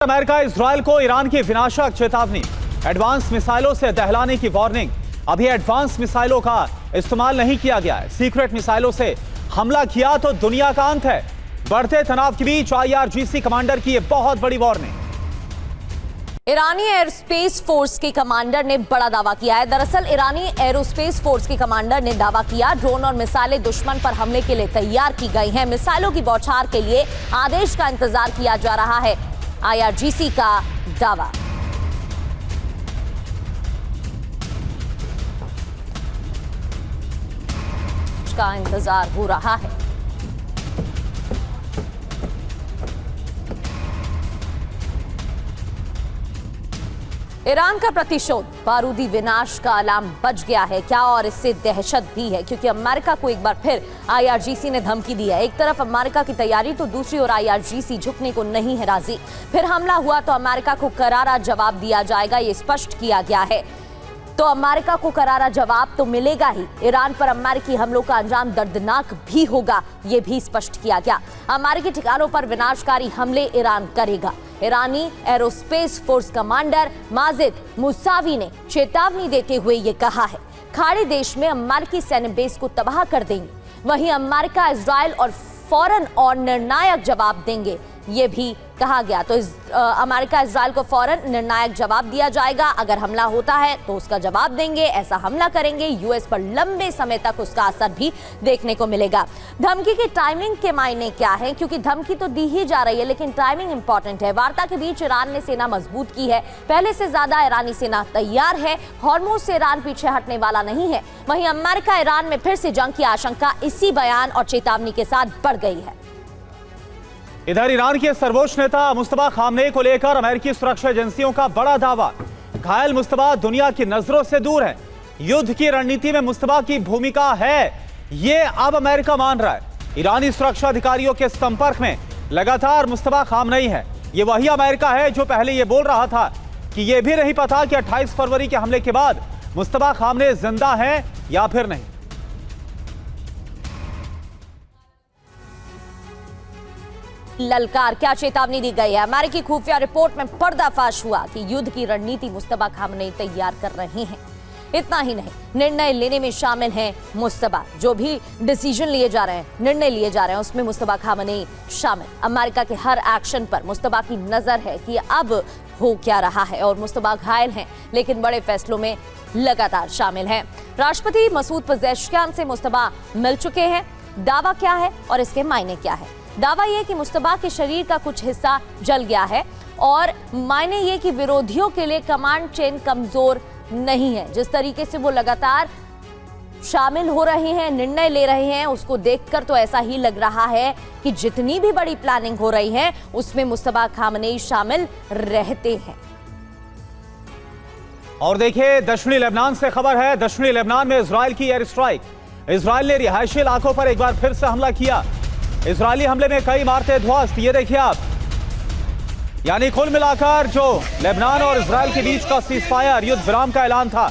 America Israel को Iran की विनाशक चेतावनी, एडवांस मिसाइलों से दहलाने की वार्निंग। अभी एडवांस मिसाइलों का इस्तेमाल नहीं किया गया है, सीक्रेट मिसाइलों से हमला किया तो दुनिया का अंत है। बढ़ते तनाव के बीच IRGC कमांडर की यह बहुत बड़ी वार्निंग। ईरानी एयरोस्पेस फोर्स के कमांडर ने बड़ा दावा किया है। दरअसल ईरानी एयरोस्पेस फोर्स के कमांडर ने दावा किया ड्रोन और मिसाइलें दुश्मन पर हमले के लिए तैयार की गई हैं। मिसाइलों की बौछार के लिए आदेश का इंतजार किया जा रहा है, IRGC का दावा। का इंतजार हो रहा है। ईरान का प्रतिशोध, बारूदी विनाश का अलार्म बज गया है क्या, और इससे दहशत भी है क्योंकि अमेरिका को एक बार फिर IRGC ने धमकी दी है। एक तरफ अमेरिका की तैयारी तो दूसरी ओर IRGC झुकने को नहीं है राजी। फिर हमला हुआ तो अमेरिका को करारा जवाब दिया जाएगा, ये स्पष्ट किया गया है। तो अमेरिका को करारा जवाब तो मिलेगा ही, ईरान पर अमेरिकी हमलों का अंजाम दर्दनाक भी होगा, यह भी स्पष्ट किया गया। अमेरिकी ठिकानों पर विनाशकारी हमले ईरान करेगा। ईरानी aerospace force commander Majid Mousavi ने चेतावनी देते हुए ये कहा है, खाड़ी देश में अमेरिकी सैन्य बेस को तबाह कर देंगे, वहीं अमेरिका इजराइल और फौरन और निर्णायक जवाब देंगे, ये भी कहा गया। तो अमेरिका इजराइल को फौरन निर्णायक जवाब दिया जाएगा। अगर हमला होता है तो उसका जवाब देंगे, ऐसा हमला करेंगे, यूएस पर लंबे समय तक उसका असर भी देखने को मिलेगा। धमकी की टाइमिंग के मायने क्या है, क्योंकि धमकी तो दी ही जा रही है लेकिन टाइमिंग इंपॉर्टेंट है। वार्ता के बीच ईरान ने सेना मजबूत की है, पहले से ज्यादा ईरानी सेना तैयार है, हॉर्मुज से ईरान पीछे हटने वाला नहीं है। वहीं अमेरिका ईरान में फिर से जंग की आशंका इसी बयान और चेतावनी के साथ बढ़ गई है। इधर ईरान के सर्वोच्च नेता मुस्तफा खामनेई को लेकर अमेरिकी सुरक्षा एजेंसियों का बड़ा दावा। घायल मुस्तफा दुनिया की नजरों से दूर है, युद्ध की रणनीति में मुस्तफा की भूमिका है, ये अब अमेरिका मान रहा है। ईरानी सुरक्षा अधिकारियों के संपर्क में लगातार मुस्तफा खामनेई है। ये वही अमेरिका है जो पहले ये बोल रहा था कि यह भी नहीं पता कि 28 फरवरी के हमले के बाद मुस्तफा खामनेई जिंदा है या फिर नहीं। ललकार, क्या चेतावनी दी गई है? अमेरिकी खुफिया रिपोर्ट में पर्दाफाश हुआ कि युद्ध की रणनीति मुस्तफा खामनेई तैयार कर रहे हैं। इतना ही नहीं, निर्णय लेने में शामिल हैं मुस्तफा। जो भी डिसीजन लिए जा रहे हैं, निर्णय लिए जा रहे हैं, उसमें मुस्तफा खामनेई शामिल। अमेरिका के हर एक्शन पर मुस्तफा की नजर है कि अब हो क्या रहा है, और मुस्तफा घायल हैं लेकिन बड़े फैसलों में लगातार शामिल हैं। राष्ट्रपति मसूद पजेश्कियान से मुस्तफा मिल चुके हैं। दावा क्या है और इसके मायने क्या है? दावा यह कि मुस्तफा के शरीर का कुछ हिस्सा जल गया है, और मायने ये कि विरोधियों के लिए कमांड चेन कमजोर नहीं है। जिस तरीके से वो लगातार शामिल हो रहे हैं, निर्णय ले रहे हैं, उसको देखकर तो ऐसा ही लग रहा है कि जितनी भी बड़ी प्लानिंग हो रही है उसमें मुस्तफा खामनेई शामिल रहते हैं। और देखिए, दक्षिणी लेबनान से खबर है। दक्षिणी लेबनान में इजराइल की एयर स्ट्राइक। इजराइल ने रिहायशी इलाकों पर एक बार फिर से हमला किया। इजरायली हमले में कई इमारतें ध्वस्त, ये देखिए आप। यानी कुल मिलाकर जो लेबनान और इजराइल के बीच का सीजफायर, युद्ध विराम का ऐलान था,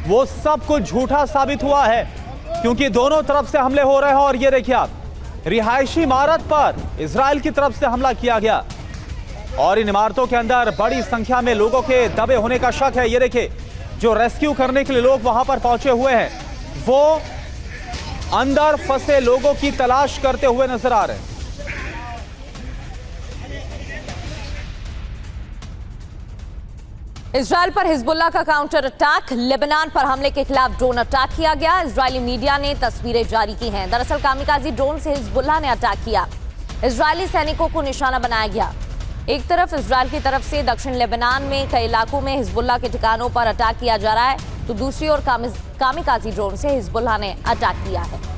वो सब कुछ झूठा साबित हुआ है, क्योंकि दोनों तरफ से हमले हो रहे हैं। और ये देखिए आप, रिहायशी इमारत पर इजराइल की तरफ से हमला किया गया, और इन इमारतों के अंदर बड़ी संख्या में लोगों के दबे होने का शक है। ये देखिए, जो रेस्क्यू करने के लिए लोग वहां पर पहुंचे हुए हैं, वो अंदर फंसे लोगों की तलाश करते हुए नजर आ रहे हैं। इजराइल पर हिजबुल्लाह का काउंटर अटैक। लेबनान पर हमले के खिलाफ ड्रोन अटैक किया गया। इजरायली मीडिया ने तस्वीरें जारी की हैं। दरअसल कामिकाजी ड्रोन से हिजबुल्लाह ने अटैक किया, इजरायली सैनिकों को निशाना बनाया गया। एक तरफ इजराइल की तरफ से दक्षिण लेबनान में कई इलाकों में हिजबुल्लाह के ठिकानों पर अटैक किया जा रहा है, तो दूसरी ओर कामिकाजी ड्रोन से हिजबुल्लाह ने अटैक किया है।